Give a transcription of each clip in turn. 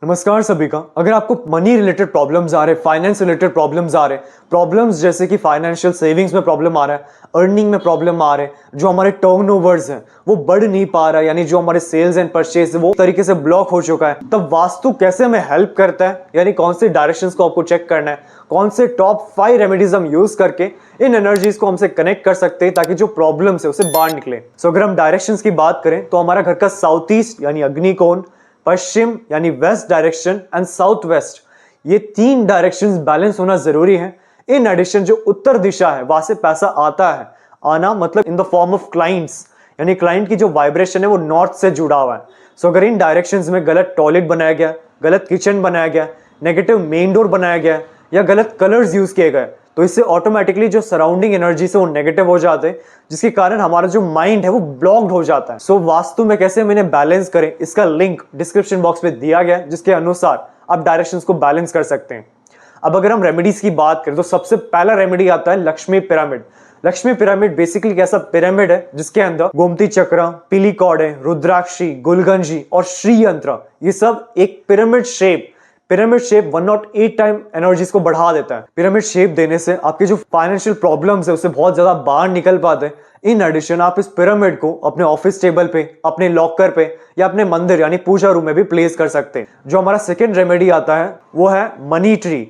नमस्कार सभी का। अगर आपको मनी रिलेटेड प्रॉब्लम्स आ रहे, फाइनेंस रिलेटेड प्रॉब्लम्स आ रहे, प्रॉब्लम्स जैसे कि फाइनेंशियल सेविंग्स में प्रॉब्लम आ रहा है, अर्निंग में प्रॉब्लम आ रहे, जो हमारे टर्नओवर्स हैं वो बढ़ नहीं पा रहा है, यानी जो हमारे सेल्स एंड परचेज है वो तरीके से ब्लॉक हो चुका है, तब वास्तु कैसे हमें हेल्प करता है, यानी कौन से डायरेक्शंस को आपको चेक करना है, कौन से टॉप 5 रेमेडीज हम यूज करके इन एनर्जीज को हमसे कनेक्ट कर सकते हैं ताकि जो प्रॉब्लम्स है उसे बाहर निकले। सो अगर हम डायरेक्शंस की बात करें तो हमारा घर का साउथ ईस्ट यानी अग्निकोण, पश्चिम यानी west direction and south west, ये 3 डायरेक्शंस बैलेंस होना जरूरी है। इन एडिशन जो उत्तर दिशा है वहां से पैसा आता है, आना मतलब in the form of clients, यानी क्लाइंट की जो वाइब्रेशन है वो नॉर्थ से जुड़ा हुआ है। सो अगर इन डायरेक्शंस में गलत टॉयलेट बनाया गया, गलत किचन बनाया गया, नेगेटिव मेन डोर बनाया गया या गलत कलर्स यूज किए गए तो इससे ऑटोमेटिकली जो सराउंडिंग एनर्जी से वो नेगेटिव हो जाते हैं, जिसके कारण हमारा जो माइंड है वो ब्लॉक्ड हो जाता है। सो वास्तु में कैसे हम इन्हें बैलेंस करें, इसका लिंक डिस्क्रिप्शन बॉक्स में दिया गया है, जिसके अनुसार आप डायरेक्शंस को बैलेंस कर सकते हैं। अब अगर हम रेमेडीज की बात करें तो सबसे पहला रेमेडी आता है Lakshmi pyramid. Lakshmi pyramid basically एक ऐसा पिरामिड है जिसके अंदर गोमती चक्र, पीली कौड़े, रुद्राक्षी, गुलगंजी और श्री यंत्र, ये सब एक पिरामिड शेप 108 टाइम एनर्जीज को बढ़ा देता है। पिरामिड शेप देने से आपके जो फाइनेंशियल प्रॉब्लम्स है उससे बहुत ज्यादा बाहर निकल पाते हैं। इन एडिशन आप इस पिरामिड को अपने ऑफिस टेबल पे, अपने लॉकर पे या अपने मंदिर यानी पूजा रूम में भी प्लेस कर सकते हैं। जो हमारा सेकेंड रेमेडी आता है वो है मनी ट्री।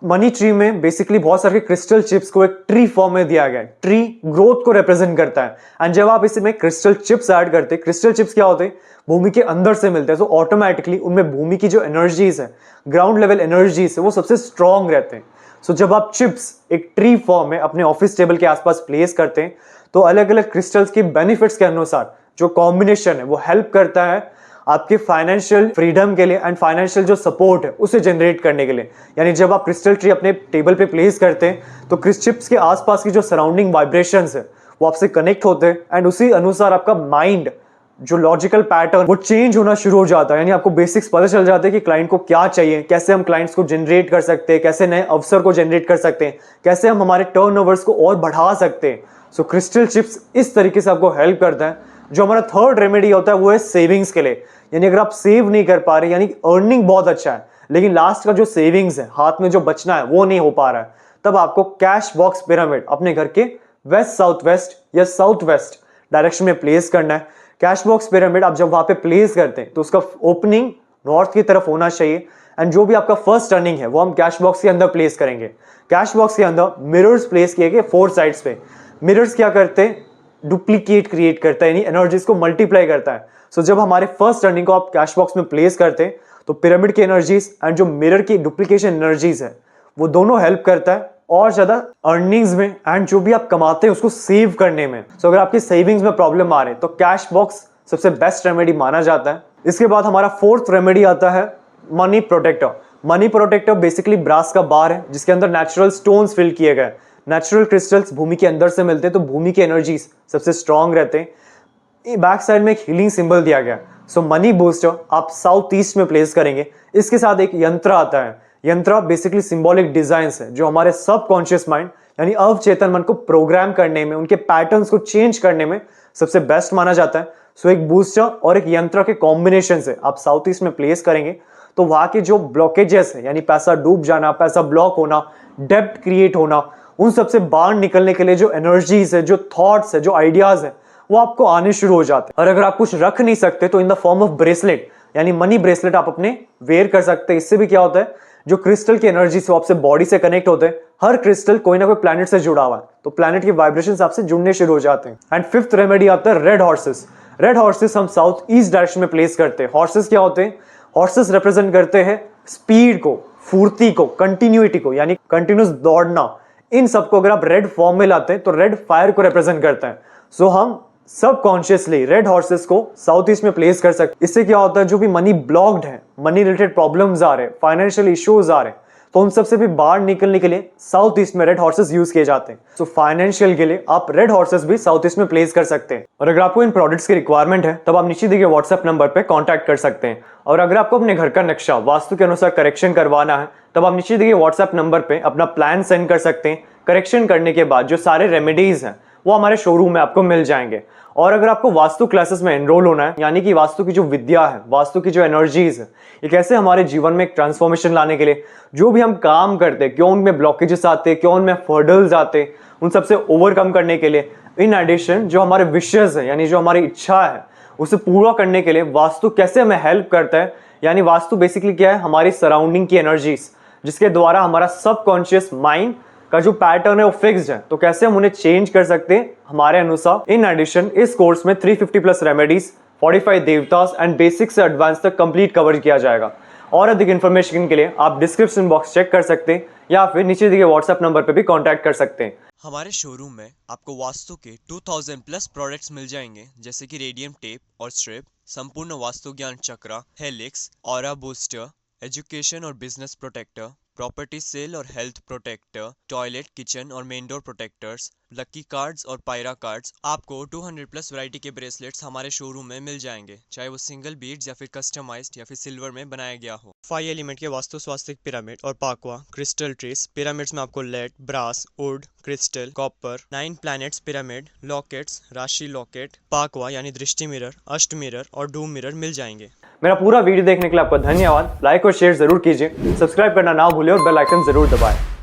मनी ट्री में बेसिकली बहुत सारे क्रिस्टल चिप्स को एक ट्री फॉर्म में दिया गया है। ट्री ग्रोथ को रिप्रेजेंट करता है एंड जब आप इसमें क्रिस्टल चिप्स ऐड करते हैं, क्रिस्टल चिप्स क्या होते हैं, भूमि के अंदर से मिलते हैं, तो ऑटोमेटिकली उनमें भूमि की जो एनर्जीज है, ग्राउंड लेवल एनर्जीज है, वो सबसे स्ट्रॉन्ग रहते हैं। सो जब आप चिप्स एक ट्री फॉर्म में अपने ऑफिस टेबल के आसपास प्लेस करते हैं तो अलग अलग क्रिस्टल्स की बेनिफिट्स के अनुसार जो कॉम्बिनेशन है वो हेल्प करता है आपके फाइनेंशियल फ्रीडम के लिए एंड फाइनेंशियल जो सपोर्ट है उसे जनरेट करने के लिए। यानी जब आप क्रिस्टल ट्री अपने टेबल पे प्लेस करते हैं तो चिप्स के आसपास की जो सराउंडिंग वाइब्रेशंस है वो आपसे कनेक्ट होते हैं एंड उसी अनुसार आपका माइंड जो लॉजिकल पैटर्न वो चेंज होना शुरू हो जाता है। यानी आपको बेसिक्स पता चल जाते हैं कि क्लाइंट को क्या चाहिए, कैसे हम क्लाइंट्स को जनरेट कर सकते हैं, कैसे नए अवसर को जनरेट कर सकते हैं, कैसे हम हमारे टर्नओवर्स को और बढ़ा सकते हैं। सो क्रिस्टल चिप्स इस तरीके से आपको हेल्प करता है। जो हमारा थर्ड रेमेडी होता है वो है सेविंग्स के लिए। यानी अगर आप सेव नहीं कर पा रहे, यानी अर्निंग बहुत अच्छा है लेकिन लास्ट का जो सेविंग्स है, हाथ में जो बचना है वो नहीं हो पा रहा है, तब आपको कैश बॉक्स पिरामिड अपने घर के वेस्ट साउथ वेस्ट या साउथ वेस्ट डायरेक्शन में प्लेस करना है। कैश बॉक्स पिरामिड आप जब वहां पे प्लेस करते हैं तो उसका ओपनिंग नॉर्थ की तरफ होना चाहिए एंड जो भी आपका फर्स्ट टर्निंग है वो हम कैश बॉक्स के अंदर प्लेस करेंगे। कैश बॉक्स के अंदर मिरर्स प्लेस किए गए 4 साइड्स पे। मिरर्स क्या करते हैं, डुप्लीकेट क्रिएट करता है, यानी एनर्जीज को मल्टीप्लाई करता है। सो जब हमारे फर्स्ट टर्निंग को आप कैश बॉक्स में प्लेस करते हैं तो पिरामिड की एनर्जीज एंड जो मिरर की डुप्लीकेशन एनर्जीज है वो दोनों हेल्प करता है और ज्यादा अर्निंग्स में एंड जो भी आप कमाते हैं उसको सेव करने में। सो अगर आपकी सेविंग्स में प्रॉब्लम आ रहे हैं तो कैश बॉक्स सबसे बेस्ट रेमेडी माना जाता है। इसके बाद हमारा फोर्थ रेमेडी आता है money protector. Money protector basically brass का बार है जिसके अंदर नेचुरल स्टोन्स फिल किए गए। नेचुरल क्रिस्टल्स भूमि के अंदर से मिलते हैं तो भूमि की एनर्जीज सबसे स्ट्रॉन्ग रहते हैं। बैक साइड में एक हीलिंग सिंबल दिया गया। सो मनी बूस्टर आप साउथ ईस्ट में प्लेस करेंगे। इसके साथ एक यंत्र आता है। यंत्र बेसिकली सिंबॉलिक डिजाइंस है जो हमारे सबकॉन्शियस माइंड यानी अवचेतन मन को प्रोग्राम करने में, उनके पैटर्न्स को चेंज करने में सबसे बेस्ट माना जाता है। सो एक बूस्टर और एक यंत्र के कॉम्बिनेशन से आप साउथ ईस्ट में प्लेस करेंगे तो वहां के जो ब्लॉकेजेस है, यानी पैसा डूब जाना, पैसा ब्लॉक होना, डेब्ट क्रिएट होना, उन सबसे बाहर निकलने के लिए जो एनर्जीज है, जो थॉट्स है, जो आइडियाज है, वो आपको आने शुरू हो जाते हैं। और अगर आप कुछ रख नहीं सकते तो in the form of bracelet यानी मनी ब्रेसलेट आप अपने वेयर कर सकते हैं। इससे भी क्या होता है, जो क्रिस्टल की एनर्जी से आपसे बॉडी से कनेक्ट होते हैं, हर क्रिस्टल कोई ना कोई प्लैनेट से जुड़ा हुआ है तो प्लैनेट के वाइब्रेशंस आपसे जुड़ने शुरू हो जाते हैं। एंड फिफ्थ रेमेडी आता है रेड हॉर्सेस। रेड हॉर्सेस हम साउथ ईस्ट डायरेक्शन में प्लेस करते हैं। हॉर्सेस क्या होते हैं, हॉर्सेस रिप्रेजेंट करते हैं स्पीड को, फुर्ती को, कंटिन्यूटी को, यानी कंटिन्यूस दौड़ना। इन सबको अगर आप रेड फॉर्म में लाते हैं तो रेड फायर को रिप्रेजेंट करता है। सो हम सबकॉन्शियसली रेड हॉर्सेस को साउथ ईस्ट में प्लेस कर सकते। इससे क्या होता है, जो भी मनी ब्लॉक्ड है, मनी रिलेटेड प्रॉब्लम्स आ रहे, फाइनेंशियल इश्यूज आ रहे, तो उन सबसे भी बाहर निकलने के लिए साउथ ईस्ट में रेड हॉर्सेस यूज किए जाते हैं। सो फाइनेंशियल के लिए आप रेड हॉर्सेस भी साउथ ईस्ट में प्लेस कर सकते हैं। और अगर आपको इन प्रोडक्ट्स की रिक्वायरमेंट है तब आप नीचे दिए व्हाट्सएप नंबर पे कांटेक्ट कर सकते हैं। और अगर आपको अपने घर का नक्शा वास्तु के अनुसार करेक्शन करवाना है तब आप नीचे दिए व्हाट्सएप नंबर पे अपना प्लान सेंड कर सकते हैं। करेक्शन करने के बाद जो सारे रेमेडीज हैं वो हमारे शोरूम में आपको मिल जाएंगे। और अगर आपको वास्तु क्लासेस में एनरोल होना है, यानी कि वास्तु की जो विद्या है, वास्तु की जो एनर्जीज है, ये कैसे हमारे जीवन में एक ट्रांसफॉर्मेशन लाने के लिए जो भी हम काम करते हैं, क्यों उनमें ब्लॉकेजेस आते हैं, क्यों उनमें हर्डल्स आते हैं, उन सबसे ओवरकम करने के लिए, इन एडिशन जो हमारे विशेष है यानी जो हमारी इच्छा है उसे पूरा करने के लिए वास्तु कैसे हमें हेल्प करता है। यानी वास्तु बेसिकली क्या है, हमारी सराउंडिंग की एनर्जीज जिसके द्वारा हमारा सबकॉन्शियस माइंड का जो पैटर्न है वो फिक्स्ड है, तो कैसे हम उन्हें चेंज कर सकते हैं हमारे अनुसार। इन एडिशन इस कोर्स में 350 प्लस रेमेडीज, 45 देवतास एंड बेसिक से एडवांस तक कंप्लीट कवर किया जाएगा। और अधिक इन्फॉर्मेशन के लिए आप डिस्क्रिप्शन बॉक्स चेक कर सकते हैं या फिर नीचे दिए व्हाट्सएप नंबर पर भी कॉन्टैक्ट कर सकते हैं। हमारे शोरूम में आपको वास्तु के 2000 प्लस प्रोडक्ट्स मिल जाएंगे, जैसे कि रेडियम टेप और स्ट्रिप, संपूर्ण वास्तु ज्ञान चक्रा, हेलिक्स, ऑरा बूस्टर, एजुकेशन और बिजनेस प्रोटेक्टर, प्रॉपर्टी सेल और हेल्थ प्रोटेक्टर, टॉयलेट, किचन और main door protectors, lucky cards और पायरा कार्ड्स। आपको 200 प्लस वैरायटी के ब्रेसलेट्स हमारे शोरूम में मिल जाएंगे, चाहे वो सिंगल बीड्स या फिर कस्टमाइज्ड या फिर सिल्वर में बनाया गया हो। 5 एलिमेंट के वास्तु स्वास्तिक पिरामिड और पाकवा क्रिस्टल ट्रीज पिरामिड्स में आपको lead, brass, wood, crystal, copper, 9 planets pyramid, lockets, राशि लॉकेट, पाकवा यानी दृष्टि मिरर, अष्ट मिरर और डूम मिरर मिल जाएंगे। मेरा पूरा वीडियो देखने के लिए आपका धन्यवाद। लाइक और शेयर जरूर कीजिए, सब्सक्राइब करना ना भूलें और बेल आइकन जरूर दबाएं।